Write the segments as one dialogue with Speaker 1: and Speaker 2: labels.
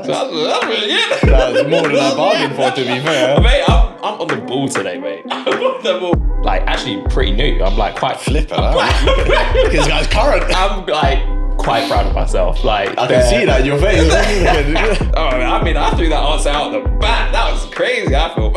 Speaker 1: That's really good.
Speaker 2: That's more than I bargained for, to be fair.
Speaker 1: Mate, I'm on the ball today, mate. I'm on the ball. Like, actually pretty new. I'm like quite
Speaker 2: Flipper, this guy's current.
Speaker 1: I'm like quite proud of myself. Like,
Speaker 2: I can see that in your face.
Speaker 1: Oh, I mean, I threw that answer out the back. That was crazy. I feel.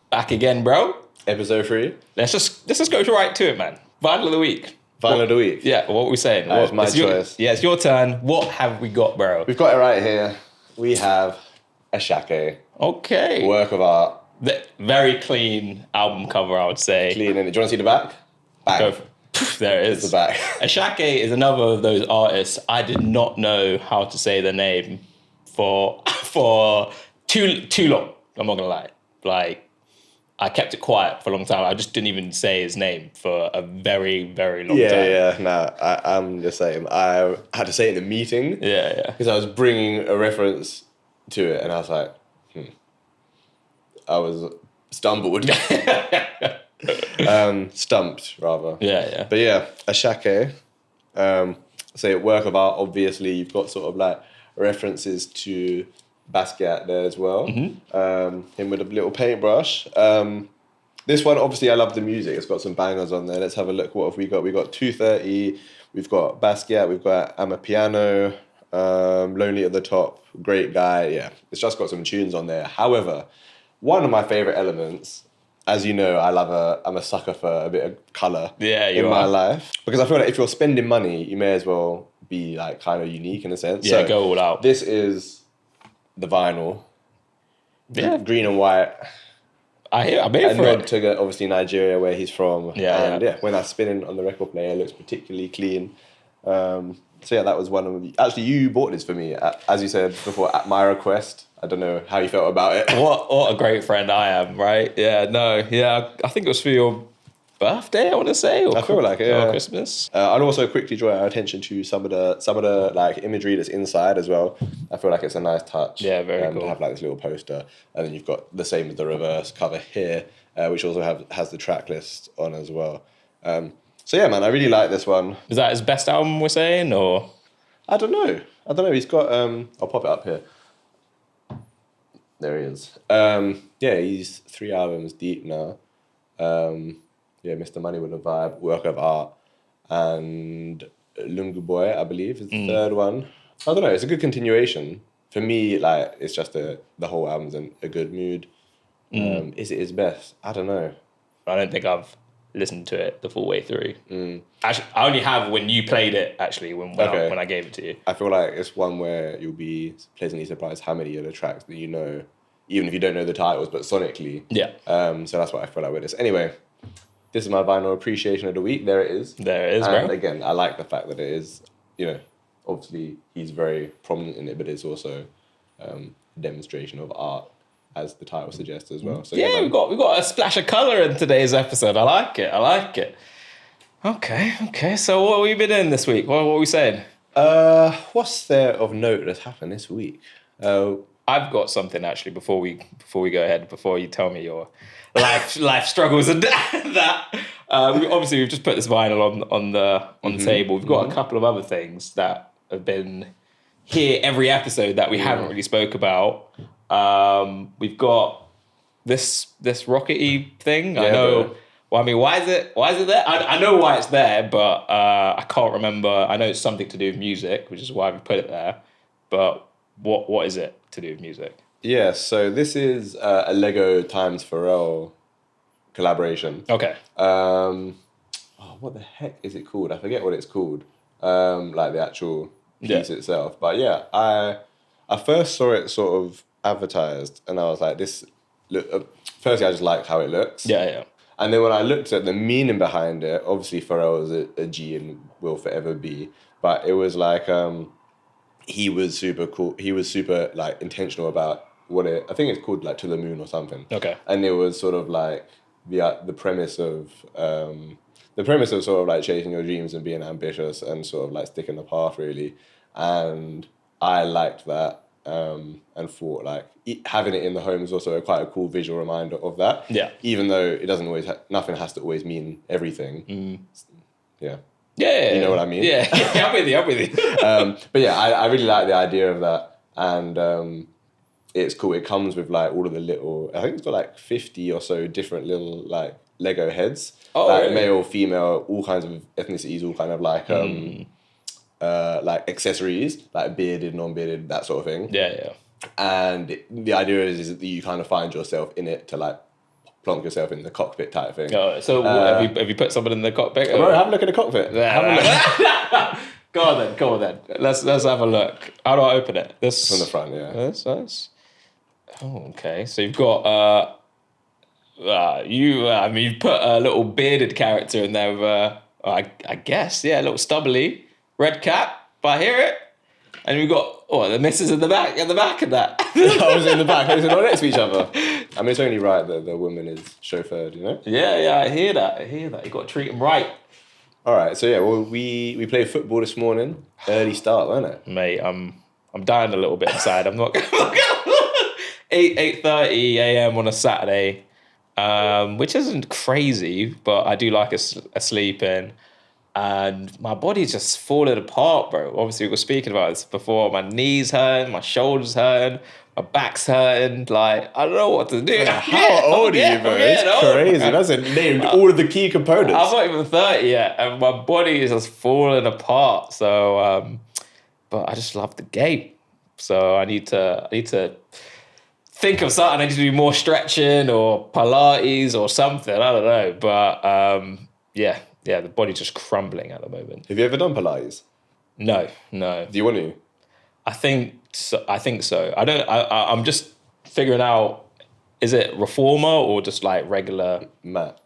Speaker 1: Back again, bro.
Speaker 2: Episode 3.
Speaker 1: Let's just go right to it, man. Vinyl of the week.
Speaker 2: Vinyl of the week.
Speaker 1: Yeah, what are we saying?
Speaker 2: It's my choice.
Speaker 1: It's your turn. What have we got, bro?
Speaker 2: We've got it right here. We have a Shake.
Speaker 1: Okay.
Speaker 2: Work of art.
Speaker 1: Very clean album cover, I would say.
Speaker 2: Clean, innit? Do you want to see the back? Bang.
Speaker 1: Go there it is.
Speaker 2: The back.
Speaker 1: Shake is another of those artists I did not know how to say the name for too long. I'm not gonna lie. Like, I kept it quiet for a long time. I just didn't even say his name for a very, very long time.
Speaker 2: Yeah. No, I'm just saying. I had to say it in a meeting.
Speaker 1: Yeah.
Speaker 2: Because I was bringing a reference to it, and I was like, I was stumbled. Stumped, rather.
Speaker 1: Yeah.
Speaker 2: But yeah, a Shake. Say work of art. Obviously, you've got sort of like references to Basquiat there as well.
Speaker 1: Mm-hmm.
Speaker 2: Him with a little paintbrush. This one, obviously, I love the music. It's got some bangers on there. Let's have a look. What have we got? We've got 230. We've got Basquiat. We've got Amapiano. Lonely at the Top. Great guy. Yeah, it's just got some tunes on there. However, one of my favorite elements, as you know, I'm a sucker for a bit of colour in my life. Because I feel like if you're spending money, you may as well be like kind of unique in a sense.
Speaker 1: Yeah,
Speaker 2: so
Speaker 1: go all out.
Speaker 2: This is the vinyl.
Speaker 1: Yeah.
Speaker 2: Green and white.
Speaker 1: I'm here
Speaker 2: And
Speaker 1: for
Speaker 2: red
Speaker 1: it.
Speaker 2: to obviously Nigeria, where he's from.
Speaker 1: Yeah.
Speaker 2: And when that's spinning on the record player, it looks particularly clean. So yeah, that was one of the... Actually, you bought this for me, as you said before, at my request. I don't know how you felt about it.
Speaker 1: What a great friend I am, right? Yeah, no, yeah. I think it was for your birthday, I want to say, or
Speaker 2: I feel like it, yeah.
Speaker 1: or Christmas.
Speaker 2: I'd also quickly draw our attention to some of the like imagery that's inside as well. I feel like it's a nice touch.
Speaker 1: Yeah, very cool.
Speaker 2: To have like this little poster, and then you've got the same as the reverse cover here, which also has the track list on as well. So yeah, man, I really like this one.
Speaker 1: Is that his best album, we're saying, or?
Speaker 2: I don't know. He's got. I'll pop it up here. There he is. Yeah, he's 3 albums deep now. Yeah, Mr. Money with a Vibe, Work of Art, and Lungu Boy, I believe, is the third one. I don't know, it's a good continuation. For me, like, it's just the whole album's in a good mood. Is it his best? I don't know.
Speaker 1: I don't think I've listened to it the full way through. Actually, I only have when you played it, actually, when I gave it to you.
Speaker 2: I feel like it's one where you'll be pleasantly surprised how many of the tracks that you know, even if you don't know the titles, but sonically.
Speaker 1: Yeah.
Speaker 2: So that's what I feel like with this. Anyway, this is my vinyl appreciation of the week. There it is.
Speaker 1: There it is,
Speaker 2: and
Speaker 1: bro.
Speaker 2: Again, I like the fact that it is, obviously he's very prominent in it, but it's also a demonstration of art, as the title suggests as well. So
Speaker 1: yeah, we've got a splash of colour in today's episode. I like it. Okay. So what have we been doing this week? What are we saying?
Speaker 2: What's there of note that's happened this week?
Speaker 1: I've got something actually before we go ahead, before you tell me your life struggles and that. We've just put this vinyl on the table. We've got a couple of other things that have been here every episode that we haven't really spoke about. We've got this rockety thing. I know.
Speaker 2: Bro.
Speaker 1: Well, I mean, why is it there? I know why it's there, but I can't remember. I know it's something to do with music, which is why we put it there. But what is it to do with music?
Speaker 2: Yeah, so this is a Lego times Pharrell collaboration.
Speaker 1: Okay.
Speaker 2: What the heck is it called? I forget what it's called. Like the actual piece itself. But yeah, I first saw it sort of advertised, and I was like, firstly, I just like how it looks.
Speaker 1: Yeah.
Speaker 2: And then when I looked at the meaning behind it, obviously Pharrell is a G and will forever be. But it was like he was super cool. He was super like intentional about I think it's called like To the Moon or something.
Speaker 1: Okay.
Speaker 2: And it was sort of like the premise of sort of like chasing your dreams and being ambitious and sort of like sticking the path really. And I liked that. and thought like having it in the home is also quite a cool visual reminder of that.
Speaker 1: Yeah.
Speaker 2: Even though it doesn't always, nothing has to always mean everything. Yeah.
Speaker 1: Yeah.
Speaker 2: You know what I mean?
Speaker 1: Yeah. I'm with you.
Speaker 2: But yeah, I really like the idea of that, and it's cool. It comes with like all of the little. I think it's got like 50 or so different little like Lego heads.
Speaker 1: Oh,
Speaker 2: like
Speaker 1: really?
Speaker 2: male, female, all kinds of ethnicities, all kind of like accessories, like bearded, non-bearded, that sort of thing.
Speaker 1: Yeah.
Speaker 2: And the idea is that you kind of find yourself in it to like plonk yourself in the cockpit type thing.
Speaker 1: Oh, so have you put someone in the cockpit?
Speaker 2: Bro, have a look at the cockpit. Have a look.
Speaker 1: Go on then. Let's have a look. How do I open it? This
Speaker 2: From the front, yeah.
Speaker 1: That's. Oh, okay. So you've got you've put a little bearded character in there with I guess, yeah, a little stubbly red cap, but I hear it. And we've got the missus in the back of that.
Speaker 2: I was in the back. It's not next to each other. I mean, it's only right that the woman is chauffeured, you know?
Speaker 1: Yeah, I hear that. You got to treat them right.
Speaker 2: All right, so yeah, well, we played football this morning. Early start, wasn't it?
Speaker 1: Mate, I'm dying a little bit inside. I'm not gonna 8:30 a.m. on a Saturday, which isn't crazy, but I do like a sleep in. And my body's just falling apart, bro. Obviously, we were speaking about this before. My knees hurting, my shoulders hurting, my back's hurting. Like, I don't know what to do.
Speaker 2: How old are you, bro? It's crazy. That's named all of the key components.
Speaker 1: I'm not even 30 yet, and my body is just falling apart. So, but I just love the game. So I need to think of something. I need to do more stretching or Pilates or something. I don't know, but yeah, the body's just crumbling at the moment.
Speaker 2: Have you ever done Pilates?
Speaker 1: No.
Speaker 2: Do you want to?
Speaker 1: I think so. I'm just figuring out, is it reformer or just like regular mat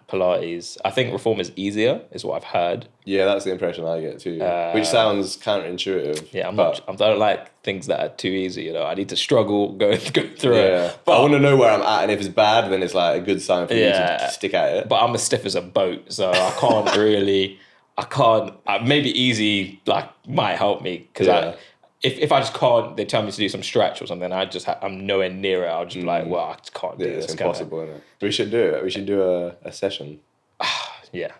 Speaker 1: Pilates? I think reformer is easier, is what I've heard.
Speaker 2: Yeah, that's the impression I get too. Which sounds counterintuitive.
Speaker 1: Yeah, I don't like things that are too easy. You know, I need to struggle go through it.
Speaker 2: But I want to know where I'm at, and if it's bad, then it's like a good sign for me to stick at it.
Speaker 1: But I'm as stiff as a boat, so I can't really. Maybe easy like might help me because if I just can't, they tell me to do some stretch or something. I'm nowhere near it. I'll just be like, well, I just can't do this.
Speaker 2: It's impossible, isn't it? We should do it. We should do a session.
Speaker 1: I guess,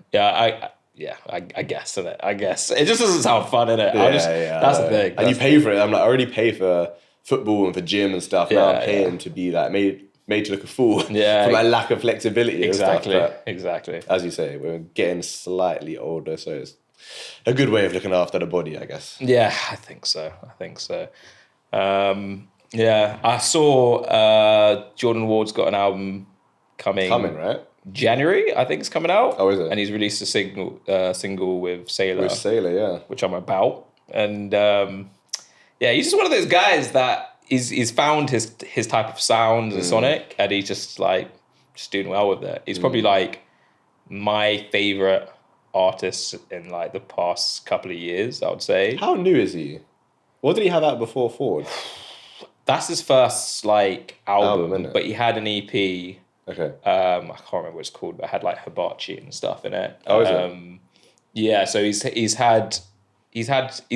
Speaker 1: innit? I guess it just doesn't sound fun, innit? That's the thing.
Speaker 2: And you pay for it. I'm like, I already pay for football and for gym and stuff. Now I'm paying to be like made to look a fool for my lack of flexibility.
Speaker 1: Exactly.
Speaker 2: And stuff. But
Speaker 1: exactly.
Speaker 2: As you say, we're getting slightly older, so it's a good way of looking after the body, I guess.
Speaker 1: Yeah, I think so. I saw Jordan Ward's got an album coming,
Speaker 2: right?
Speaker 1: January, I think it's coming out.
Speaker 2: Oh, is it?
Speaker 1: And he's released a single with Sailor.
Speaker 2: With Sailor, yeah.
Speaker 1: Which I'm about. And he's just one of those guys that he's found his type of sound and sonic, and he's just doing well with it. He's probably like my favorite artist in like the past couple of years, I would say. How
Speaker 2: new is he? What did he have out before Ford?
Speaker 1: That's his first like album, but he had an EP.
Speaker 2: Okay.
Speaker 1: I can't remember what it's called, but it had like hibachi and stuff in it.
Speaker 2: Oh, is it?
Speaker 1: Yeah, so he's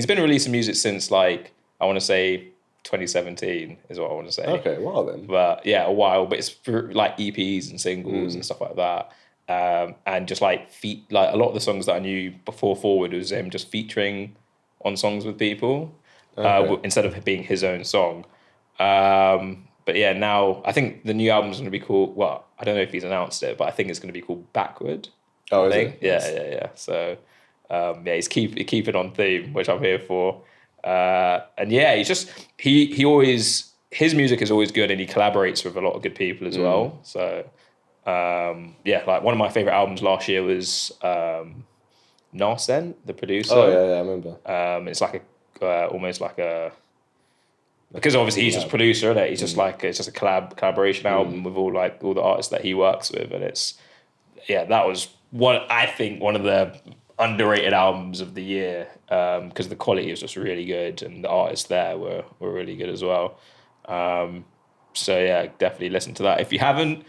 Speaker 1: been releasing music since like I want to say 2017 is what I want to say.
Speaker 2: Okay, wow then.
Speaker 1: But yeah, a while. But it's for like EPs and singles and stuff like that. And just like a lot of the songs that I knew before Forward was him just featuring on songs with people instead of it being his own song. But yeah, now I think the new album's going to be called. Well, I don't know if he's announced it, but I think it's going to be called Backward.
Speaker 2: Oh, is it?
Speaker 1: Yeah. So he's keeping on theme, which I'm here for. And yeah, he always, his music is always good, and he collaborates with a lot of good people as well. So like one of my favorite albums last year was Narsen, the producer.
Speaker 2: Oh yeah, I remember.
Speaker 1: It's like almost like a, because obviously he's just a producer, isn't it? He's just like, it's just a collaboration album with all the artists that he works with, and that was what I think one of the underrated albums of the year, because the quality was just really good and the artists there were really good as well. So yeah, definitely listen to that if you haven't.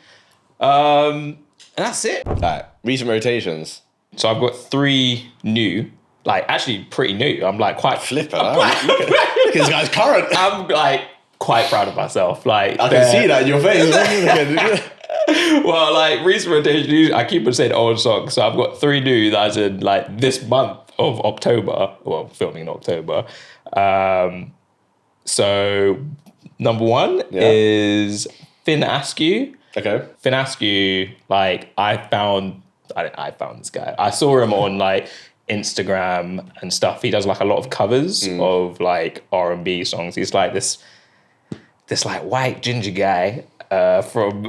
Speaker 1: And that's it.
Speaker 2: Right, recent rotations.
Speaker 1: So I've got 3 new like actually pretty new. I'm like quite
Speaker 2: Flipper. Look at this guy's current.
Speaker 1: I'm like quite proud of myself. Like
Speaker 2: I can see that in your face.
Speaker 1: well, like recent rotation, I keep on saying old songs. So I've got 3 new that's in like this month of October. Well, filming in October. So number 1 is Finn Askew.
Speaker 2: Okay.
Speaker 1: Finn Askew, like I found this guy. I saw him on like Instagram and stuff. He does like a lot of covers of like R&B songs. He's like this like white ginger guy from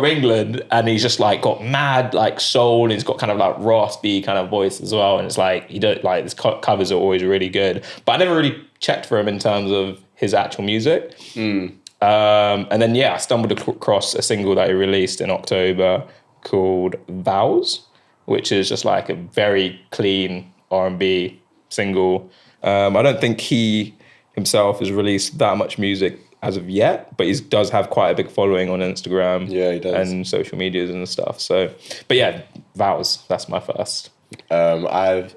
Speaker 1: England, and he's just like got mad like soul, and he's got kind of like raspy kind of voice as well. And it's like he don't like his covers are always really good, but I never really checked for him in terms of his actual music. And then I stumbled across a single that he released in October called Vows, which is just like a very clean R&B single. I don't think he himself has released that much music as of yet, but he does have quite a big following on Instagram.
Speaker 2: Yeah, he does.
Speaker 1: And social medias and stuff. So, but yeah, Vows, that's my first.
Speaker 2: I've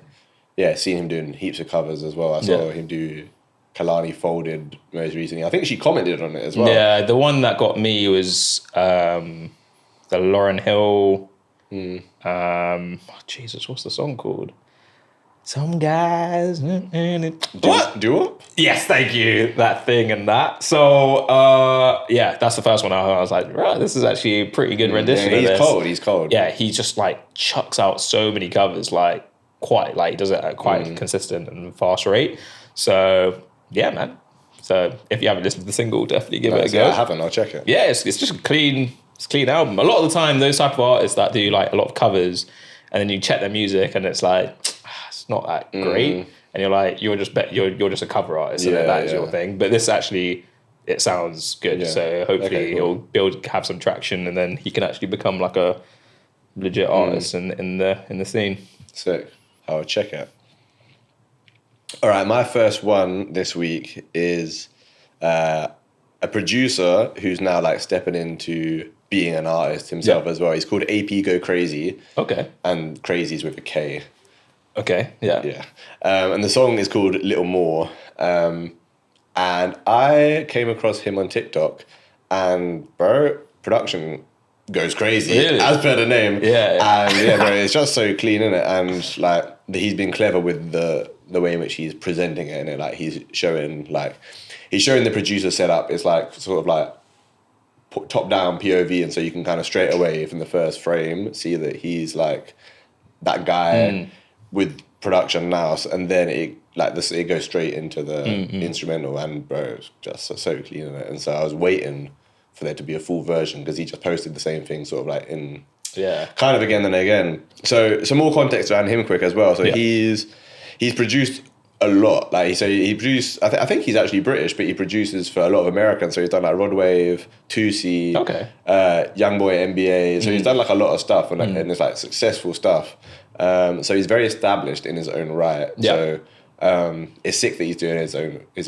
Speaker 2: seen him doing heaps of covers as well. I saw him do Kalani Folded most recently. I think she commented on it as well.
Speaker 1: Yeah, the one that got me was the Lauryn Hill. Jesus, what's the song called? Some guys. What?
Speaker 2: Do-up?
Speaker 1: Yes, thank you. That thing and that. So, that's the first one I heard. I was like, right, this is actually a pretty good rendition of this.
Speaker 2: He's cold.
Speaker 1: Yeah, he just like chucks out so many covers, like he does it at quite consistent and fast rate. So, yeah, man. So, if you haven't listened to the single, definitely give it a go.
Speaker 2: I haven't. I'll check it.
Speaker 1: Yeah, it's just a clean album. A lot of the time, those type of artists that do like a lot of covers, and then you check their music, and it's like it's not that great, and you're like you're just a cover artist, and that is your thing. But this actually, it sounds good. Yeah. So hopefully he'll have some traction, and then he can actually become like a legit artist in the scene.
Speaker 2: Sick. I'll check it. All right, my first one this week is a producer who's now like stepping into being an artist himself as well. He's called AP Go Crazy.
Speaker 1: Okay.
Speaker 2: And Crazy's with a K.
Speaker 1: Okay, yeah.
Speaker 2: Yeah. And the song is called Little More. And I came across him on TikTok, and bro, production goes crazy.
Speaker 1: Really?
Speaker 2: As per the name.
Speaker 1: Yeah.
Speaker 2: And bro, it's just so clean, innit? And like he's been clever with the way in which he's presenting it, and like he's showing the producer setup. It's like sort of like top down POV, and so you can kind of straight away from the first frame see that he's like that guy with production now, and then it goes straight into the instrumental, and bro, it's just so clean in it. And so I was waiting for there to be a full version, because he just posted the same thing sort of like in kind of again and again. So some more context around him quick as well. So he's produced a lot. Like he produced. I think he's actually British, but he produces for a lot of Americans. So he's done like Rodwave, 2C, Youngboy, NBA. So he's done like a lot of stuff, and it's like successful stuff. So he's very established in his own right. Yeah. So it's sick that he's doing his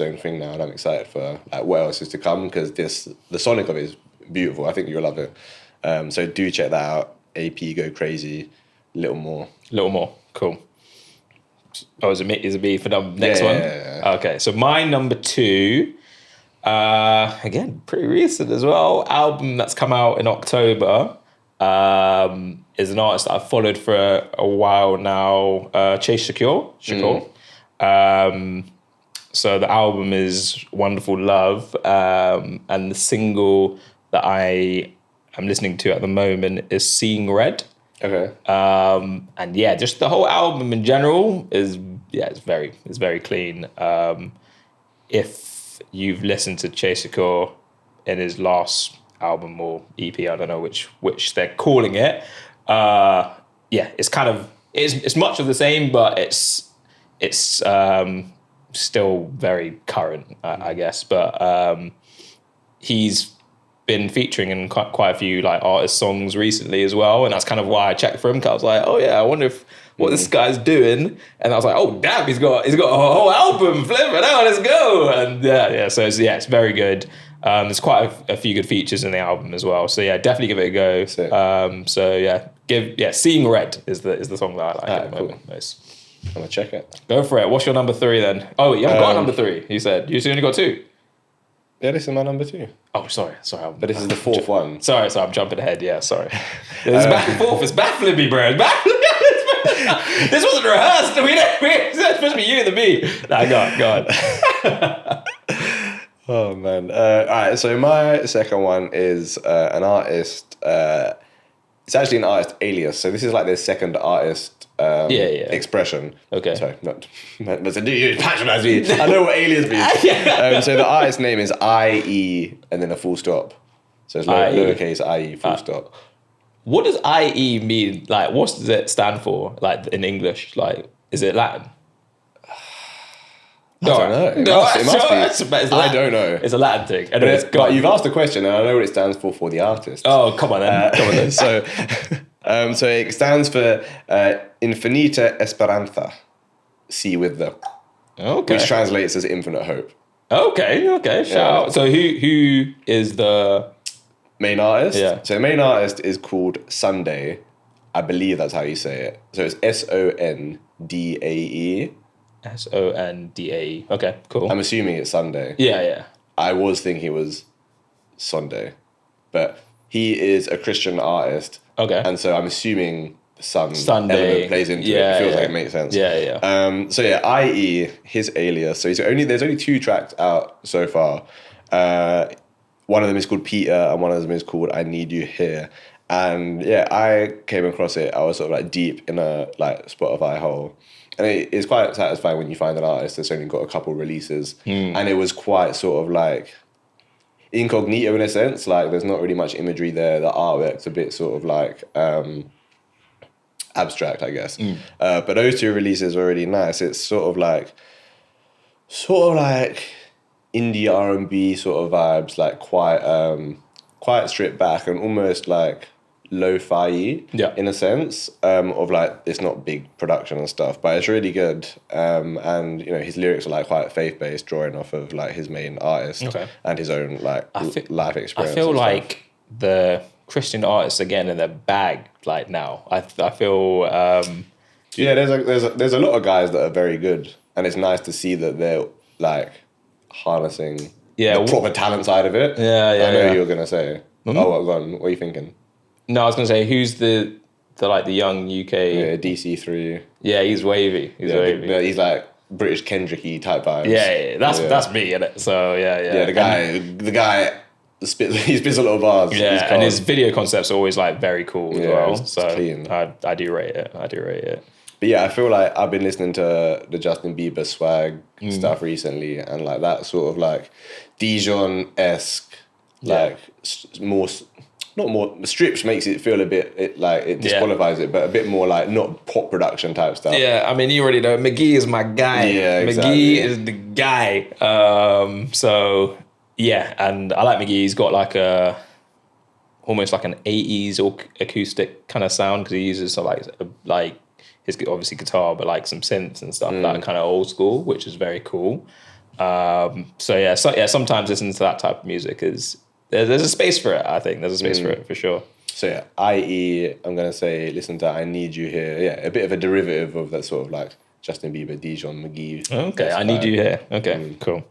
Speaker 2: own thing now, and I'm excited for like what else is to come, because the sonic of it is beautiful. I think you'll love it. So do check that out. AP Go Crazy, Little More.
Speaker 1: Cool. Oh, is it me for the next one? Yeah. Okay, so my number 2, again, pretty recent as well, album that's come out in October, is an artist that I've followed for a while now, Shakur. So the album is Wonderful Love, and the single that I am listening to at the moment is Seeing Red.
Speaker 2: Okay.
Speaker 1: And yeah, just the whole album in general is it's very clean. If you've listened to Shakur in his last album or EP, I don't know which they're calling it. It's kind of it's much of the same, but it's still very current, I guess. But he's been featuring in quite a few like artist songs recently as well, and that's kind of why I checked for him, because I was like, oh yeah, I wonder what this guy's doing, and I was like, oh damn, he's got a whole album, flipping out, let's go. And so it's very good. There's quite a few good features in the album as well, so yeah, definitely give it a go. Seeing Red is the song that I like at the moment most.
Speaker 2: I'm gonna check it.
Speaker 1: Go for it. What's your number 3 then? Oh, you haven't got a number 3. You said you only got 2.
Speaker 2: Yeah, this is my number 2.
Speaker 1: Oh, sorry.
Speaker 2: But this is the 4th one.
Speaker 1: Sorry, I'm jumping ahead. Yeah, sorry. It's back and forth. It's baffling me, bro. It's baffling. This wasn't rehearsed. It's supposed to be you and me. Nah, go on.
Speaker 2: Oh man. All right. So my second one is an artist. It's actually an artist alias. So this is like their second artist expression.
Speaker 1: Okay.
Speaker 2: Sorry, not to do you patronize me. I know what alias means. So the artist name is IE and then a full stop. So it's lowercase IE full stop.
Speaker 1: What does IE mean? Like, what does it stand for? Like in English, like, is it Latin?
Speaker 2: I don't know. It must be. I don't know.
Speaker 1: It's a Latin thing.
Speaker 2: But you've asked the question, and I know what it stands for the artist.
Speaker 1: Oh, come on then.
Speaker 2: So it stands for Infinita Esperanza. See with the.
Speaker 1: Okay.
Speaker 2: Which translates as infinite hope.
Speaker 1: Okay. Shout out. So who is the
Speaker 2: main artist?
Speaker 1: Yeah.
Speaker 2: So the main artist is called Sunday. I believe that's how you say it. So it's SONDAE.
Speaker 1: SONDAE. Okay, cool.
Speaker 2: I'm assuming it's Sunday.
Speaker 1: Yeah.
Speaker 2: I was thinking it was Sunday, but he is a Christian artist.
Speaker 1: Okay.
Speaker 2: And so I'm assuming the
Speaker 1: Sunday
Speaker 2: element plays into it. It feels like it makes sense.
Speaker 1: Yeah.
Speaker 2: So yeah, IE, his alias. So there's only 2 tracks out so far. One of them is called Peter, and one of them is called I Need You Here. And yeah, I came across it. I was sort of like deep in a like Spotify hole. And it's quite satisfying when you find an artist that's only got a couple releases. And it was quite sort of like incognito in a sense. Like there's not really much imagery there. The artwork's a bit sort of like abstract, I guess. But those 2 releases were really nice. It's sort of like indie R&B sort of vibes, like quite stripped back and almost like lo-fi in a sense of like it's not big production and stuff, but it's really good. And you know his lyrics are like quite faith-based, drawing off of like his main artist and his own like life experience.
Speaker 1: I feel like the Christian artists again in their bag like now. I feel
Speaker 2: there's a lot of guys that are very good, and it's nice to see that they're like harnessing the proper talent side of it. I know you were gonna say. Mm-hmm. Oh, what are you thinking?
Speaker 1: No, I was gonna say who's the young UK.
Speaker 2: Yeah, DC3.
Speaker 1: Yeah, he's wavy. He's wavy.
Speaker 2: He's like British Kendricky type vibes.
Speaker 1: Yeah, that's me, innit? So yeah.
Speaker 2: Yeah, the guy spits a lot of bars.
Speaker 1: Yeah, and his video concepts are always like very cool as well. So
Speaker 2: clean.
Speaker 1: I do rate it.
Speaker 2: But yeah, I feel like I've been listening to the Justin Bieber swag stuff recently, and like that sort of like Dijon-esque, like more. Not more, Strips makes it feel a bit, it disqualifies it, but a bit more like not pop production type stuff.
Speaker 1: Yeah, I mean, you already know, McGee is my guy.
Speaker 2: Yeah, exactly.
Speaker 1: McGee is the guy. So, yeah, and I like McGee. He's got like almost like an 80s acoustic kind of sound because he uses like his obviously guitar, but like some synths and stuff, that kind of old school, which is very cool. Sometimes listening to that type of music is... There's a space for it, I think. There's a space for it, for sure.
Speaker 2: So yeah, i.e., I'm going to say, listen to I Need You Here. Yeah, a bit of a derivative of that sort of like Justin Bieber, Dijon, McGee.
Speaker 1: Okay, I Need You Here. Okay, cool.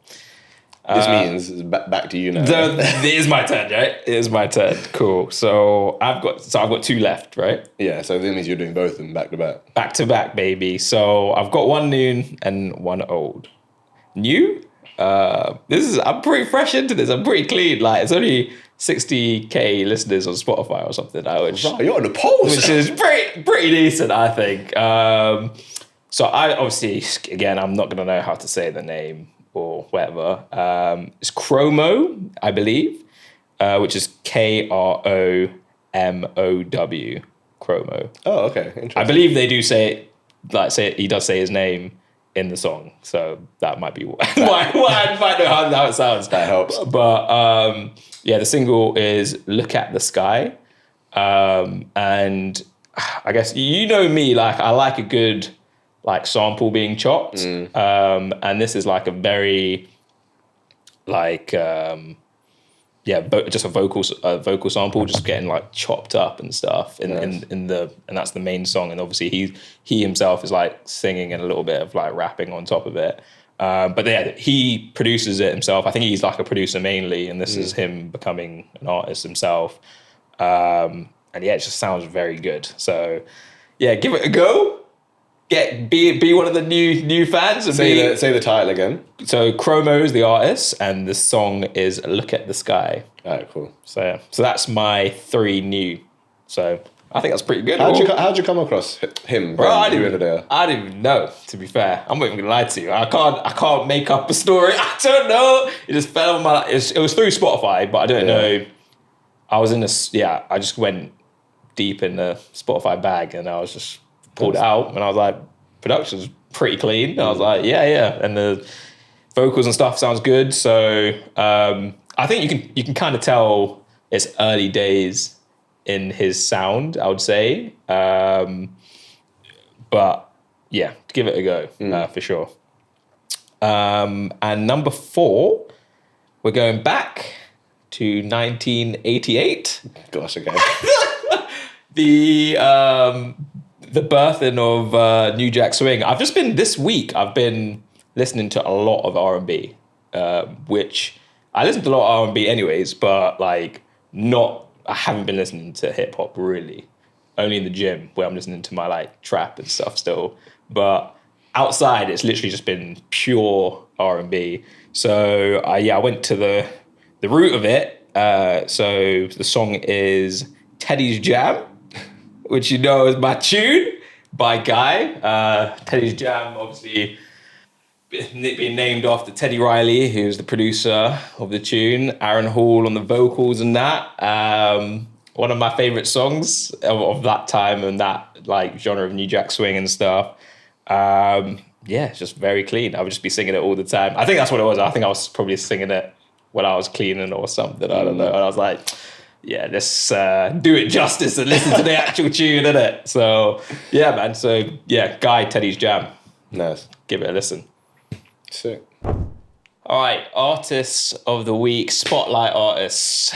Speaker 2: This means, back to you now.
Speaker 1: It is my turn, right? It is my turn. Cool. So I've got 2 left, right?
Speaker 2: Yeah, so that means you're doing both of them back to back.
Speaker 1: Back to back, baby. So I've got 1 new and 1 old. New? I'm pretty fresh into this. I'm pretty clean. Like it's only 60k listeners on Spotify or something now,
Speaker 2: you're on the pulse,
Speaker 1: which is pretty decent, I think. So I obviously, again, I'm not gonna know how to say the name or whatever. It's Chromo, I believe, which is KROMOW. Chromo.
Speaker 2: Oh, okay. Interesting.
Speaker 1: I believe they do say he does say his name in the song, so that might be why I might know how it sounds.
Speaker 2: That helps.
Speaker 1: But the single is "Look at the Sky," and I guess you know me, like I like a good like sample being chopped, and this is like a very like just a vocal sample, just getting like chopped up and stuff and that's the main song. And obviously he himself is like singing and a little bit of like rapping on top of it. But yeah, he produces it himself. I think he's like a producer mainly, and this is him becoming an artist himself. And yeah, it just sounds very good. So yeah, give it a go. Be one of the new fans. And
Speaker 2: say the title again.
Speaker 1: So Chromo is the artist, and the song is "Look at the Sky."
Speaker 2: All right, cool.
Speaker 1: So that's my 3 new. So I think that's pretty good.
Speaker 2: How'd you come across him?
Speaker 1: Bro, I didn't even know. To be fair, I'm not even gonna lie to you. I can't make up a story. I don't know. It just fell on my. It was through Spotify, but I don't know. I was in this. Yeah, I just went deep in the Spotify bag, and I was just pulled it out, and I was like, production's pretty clean. And I was like, yeah, and the vocals and stuff sounds good. So I think you can kind of tell it's early days in his sound, I would say. But yeah, give it a go for sure. And number 4, we're going back to 1988.
Speaker 2: Gosh, okay.
Speaker 1: The birthing of New Jack Swing. This week, I've been listening to a lot of R&B, which I listen to a lot of R&B anyways, but like I haven't been listening to hip hop really. Only in the gym where I'm listening to my like trap and stuff still. But outside, it's literally just been pure R&B. So I went to the root of it. So the song is Teddy's Jam, which you know is my tune by Guy. Teddy's Jam, obviously being named after Teddy Riley, who's the producer of the tune. Aaron Hall on the vocals and that. One of my favorite songs of that time and that like genre of New Jack Swing and stuff. It's just very clean. I would just be singing it all the time. I think that's what it was. I think I was probably singing it when I was cleaning or something. I don't know. And I was like, yeah, let's do it justice and listen to the actual tune, innit? So, yeah, man. So, yeah, Guy, Teddy's Jam.
Speaker 2: Nice.
Speaker 1: Give it a listen.
Speaker 2: Sick.
Speaker 1: All right, artists of the week, spotlight artists.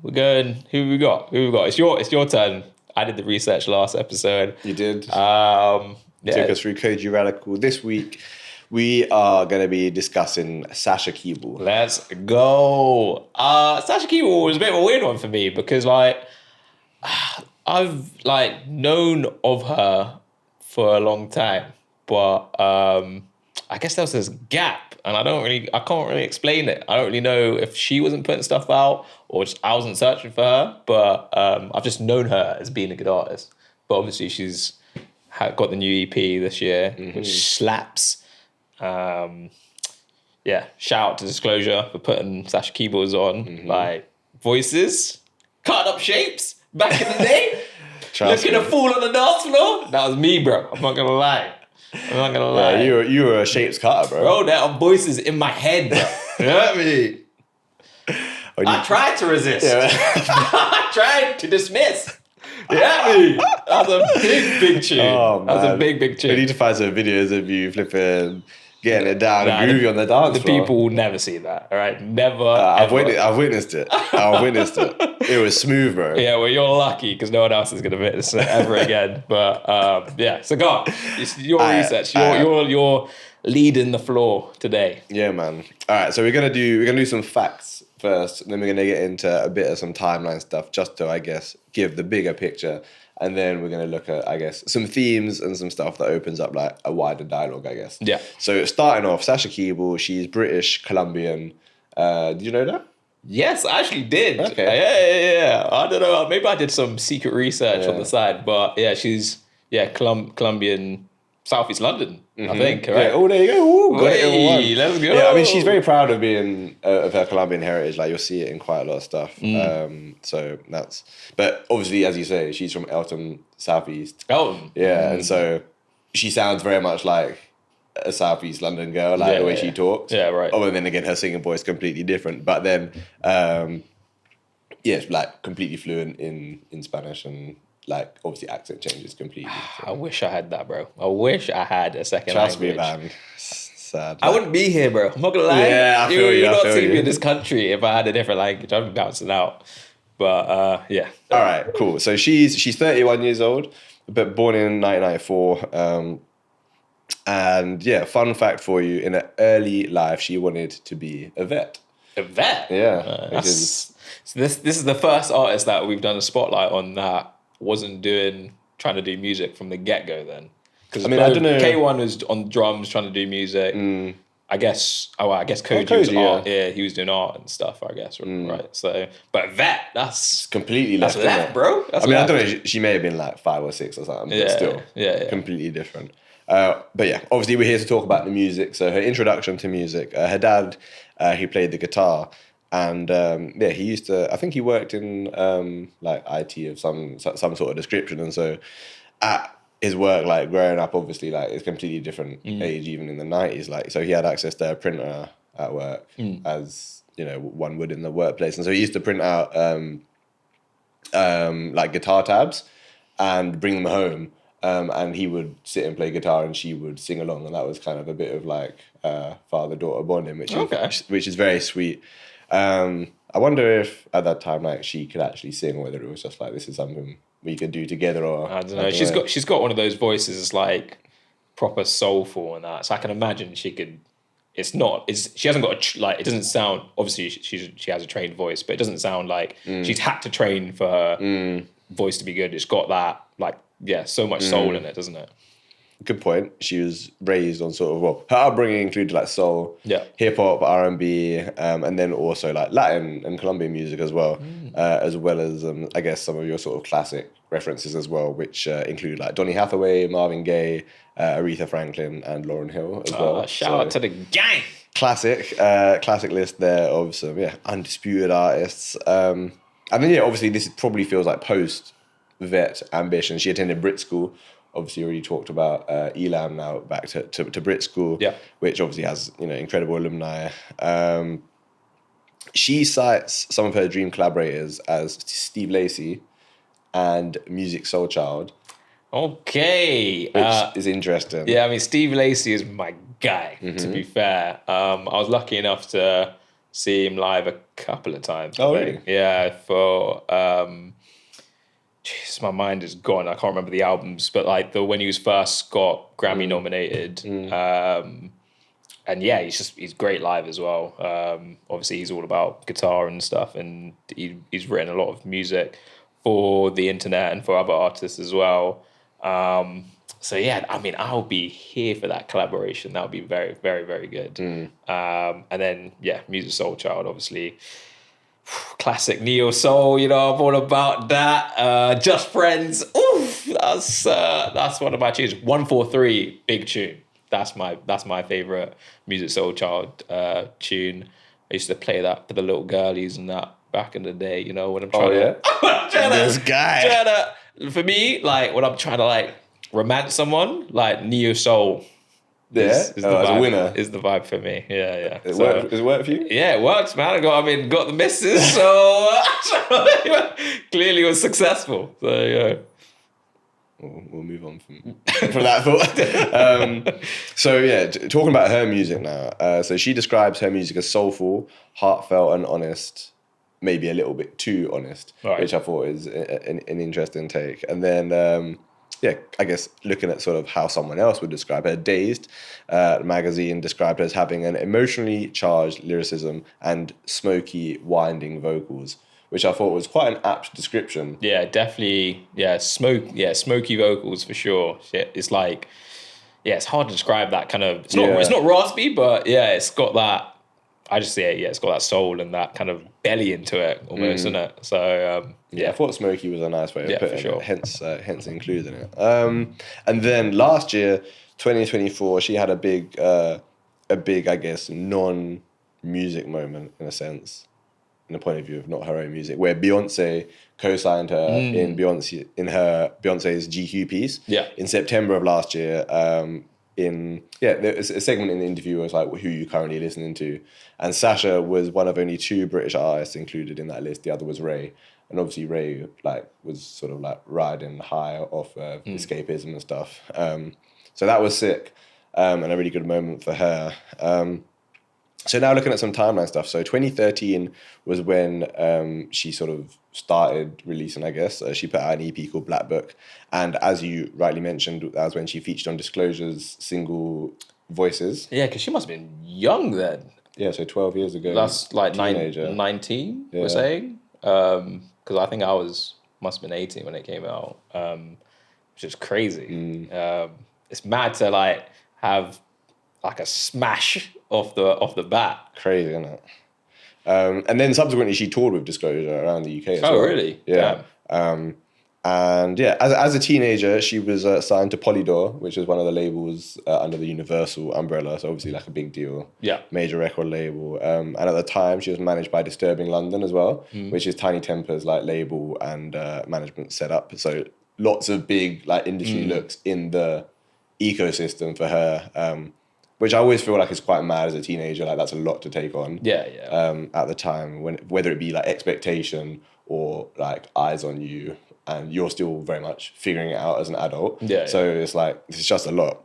Speaker 1: We're going, who we got? It's your turn. I did the research last episode.
Speaker 2: You did. Took us through Koji Radical. This week, we are going to be discussing Sasha Keable.
Speaker 1: Let's go. Sasha Keable was a bit of a weird one for me because like I've like known of her for a long time, but I guess there was this gap, and I can't really explain it. I don't really know if she wasn't putting stuff out or just I wasn't searching for her, but I've just known her as being a good artist. But obviously she's got the new EP this year, which slaps. Shout out to Disclosure for putting Sasha Keable's on. Like voices, cut up shapes back in the day. Looking a fool on the dance floor. That was me, bro. I'm not gonna lie.
Speaker 2: Yeah, you were a shapes cutter, bro.
Speaker 1: Bro, that are voices in my head, bro. You know what I mean? I tried to resist. Yeah. I tried to dismiss. You know what I mean? That was a big tune. Oh, man. That was a big tune.
Speaker 2: We need to find some videos of you flipping, getting it down and groovy on the dance floor.
Speaker 1: The people will never see that, all right? Never,
Speaker 2: I've witnessed it. It was smooth, bro.
Speaker 1: Yeah, well, you're lucky because no one else is going to witness it ever again. But, so go on. It's your research. You're leading the floor today.
Speaker 2: Yeah, man. All right, so we're gonna do some facts first, and then we're gonna get into a bit of some timeline stuff just to, I guess, give the bigger picture. And then we're going to look at, I guess, some themes and some stuff that opens up like a wider dialogue, I guess.
Speaker 1: Yeah.
Speaker 2: So starting off, Sasha Keable, she's British, Colombian. Did you know that?
Speaker 1: Yes, I actually did.
Speaker 2: Okay.
Speaker 1: Yeah. I don't know. Maybe I did some secret research on the side. But yeah, she's Colombian, Southeast London, I think. Right?
Speaker 2: Yeah. Oh, there you go. Ooh, got it in one.
Speaker 1: Let's go.
Speaker 2: Yeah, I mean, she's very proud of being of her Colombian heritage. Like you'll see it in quite a lot of stuff. So that's. But obviously, as you say, she's from Eltham, Southeast.
Speaker 1: Eltham.
Speaker 2: Yeah, and so she sounds very much like a Southeast London girl, like the way she talks.
Speaker 1: Yeah, right.
Speaker 2: Oh, and then again, her singing voice completely different. But then, it's like completely fluent in Spanish and. Like, obviously, accent changes completely. So.
Speaker 1: I wish I had that, bro. I wish I had a second
Speaker 2: Trust
Speaker 1: language.
Speaker 2: me, man. Sad.
Speaker 1: I wouldn't be here, bro. I'm not gonna lie.
Speaker 2: Yeah, I feel you,
Speaker 1: You're
Speaker 2: I
Speaker 1: not
Speaker 2: feel
Speaker 1: seeing me
Speaker 2: you.
Speaker 1: in this country if I had a different language. I'd be bouncing out. But yeah.
Speaker 2: All right, cool. So she's 31 years old, but born in 1994. And yeah, fun fact for you: in her early life, she wanted to be a vet.
Speaker 1: A vet.
Speaker 2: Yeah,
Speaker 1: So this is the first artist that we've done a spotlight on that wasn't trying to do music from the get go. Then, because
Speaker 2: I mean, I don't know.
Speaker 1: K1 was on drums trying to do music. I guess Koji was
Speaker 2: Koji,
Speaker 1: art. Yeah, he was doing art and stuff. I guess right. So, but vet, that's
Speaker 2: completely left,
Speaker 1: that's left, bro. That's
Speaker 2: I mean,
Speaker 1: left.
Speaker 2: I don't know. She may have been like 5 or 6 or something, but still, completely different. But yeah, obviously we're here to talk about the music. So her introduction to music. Her dad, he played the guitar, and yeah, he used to. I think he worked in like IT of some sort of description, and so at his work, like growing up, obviously, like it's completely different age, even in the 90s. Like, so he had access to a printer at work, as you know, one would in the workplace, and so he used to print out like guitar tabs and bring them home. And he would sit and play guitar, and she would sing along, and that was kind of a bit of like father-daughter bonding, which is very sweet. I wonder if at that time, like, she could actually sing, or whether it was just like, this is something we could do together, or
Speaker 1: I don't know. She's got one of those voices like proper soulful and that. So I can imagine she could. She hasn't got like, it doesn't sound, obviously she has a trained voice, but it doesn't sound like she's had to train for her voice to be good. It's got that like, yeah, so much soul in it, doesn't it?
Speaker 2: Good point. She was raised on sort of, well, her upbringing included like soul, hip hop, R&B, and then also like Latin and Colombian music as well as I guess some of your sort of classic references as well, which include like Donny Hathaway, Marvin Gaye, Aretha Franklin, and Lauryn Hill as well.
Speaker 1: Shout out to the gang.
Speaker 2: Classic list there of some undisputed artists. And then obviously this probably feels like post vet ambition. She attended Brit School. Obviously, already talked about Elam, now back to Brit School, which obviously has incredible alumni. She cites some of her dream collaborators as Steve Lacy and Music Soul Child.
Speaker 1: Okay,
Speaker 2: which is interesting.
Speaker 1: Yeah, I mean, Steve Lacy is my guy. To be fair, I was lucky enough to see him live a couple of times.
Speaker 2: Oh, really?
Speaker 1: Yeah, for. Jeez, my mind is gone. I can't remember the albums, but like when he was first got Grammy nominated, and yeah, he's great live as well. Obviously, he's all about guitar and stuff, and he's written a lot of music for the internet and for other artists as well. So yeah, I mean, I'll be here for that collaboration. That would be very, very, very good. And then yeah, Music Soul Child, obviously. Classic neo soul, I'm all about that. Just Friends, oof, that's one of my tunes. 143, big tune. That's my favorite Music Soul Child tune. I used to play that for the little girlies and that back in the day. When I'm trying
Speaker 2: this guy.
Speaker 1: For me, like when I'm trying to like romance someone, like neo soul. Is the vibe,
Speaker 2: as a winner.
Speaker 1: Is the vibe for me. Yeah.
Speaker 2: Does it work for you?
Speaker 1: Yeah, it works, man. Got the misses, so clearly it was successful. So yeah.
Speaker 2: We'll move on from that thought. So yeah, talking about her music now. So she describes her music as soulful, heartfelt, and honest. Maybe a little bit too honest, which I thought is an interesting take. And then I guess looking at sort of how someone else would describe her, Dazed magazine described her as having an emotionally charged lyricism and smoky, winding vocals, which I thought was quite an apt description.
Speaker 1: Yeah, definitely. Yeah, smoky vocals for sure. It's like, it's hard to describe that kind of. It's not raspy, but yeah, it's got that. I just say it's got that soul and that kind of belly into it almost, isn't it? So
Speaker 2: I thought smoky was a nice way of putting
Speaker 1: it.
Speaker 2: Hence including it. And then last year, 2024, she had a big I guess non-music moment in a sense, in the point of view of not her own music, where Beyonce co-signed her in Beyonce's GQ piece in September of last year. There's a segment in the interview was like, who you currently listening to, and Sasha was one of only 2 British artists included in that list. The other was Ray, and obviously Ray was sort of like riding high off escapism and stuff. So that was sick. and a really good moment for her. So now looking at some timeline stuff. So 2013 was when she sort of started releasing, I guess. She put out an EP called Black Book. And as you rightly mentioned, that was when she featured on Disclosure's single Voices.
Speaker 1: Yeah, because she must have been young then.
Speaker 2: Yeah, so 12 years ago.
Speaker 1: That's like
Speaker 2: teenager.
Speaker 1: 19, we're saying. Because I think must have been 18 when it came out, which is crazy. It's mad to like have like a smash off the bat.
Speaker 2: Crazy, isn't it? And then subsequently she toured with Disclosure around the UK as well.
Speaker 1: Oh, really?
Speaker 2: Yeah. And yeah, as a teenager, she was signed to Polydor, which is one of the labels under the Universal umbrella. So obviously like a big deal.
Speaker 1: Yeah.
Speaker 2: Major record label. And at the time, she was managed by Disturbing London as well, which is Tiny Temper's like label and management setup. So lots of big like industry looks in the ecosystem for her. Which I always feel like is quite mad as a teenager. Like that's a lot to take on.
Speaker 1: Yeah, yeah.
Speaker 2: At the time, whether it be like expectation or like eyes on you, and you're still very much figuring it out as an adult.
Speaker 1: Yeah.
Speaker 2: So it's like it's just a lot.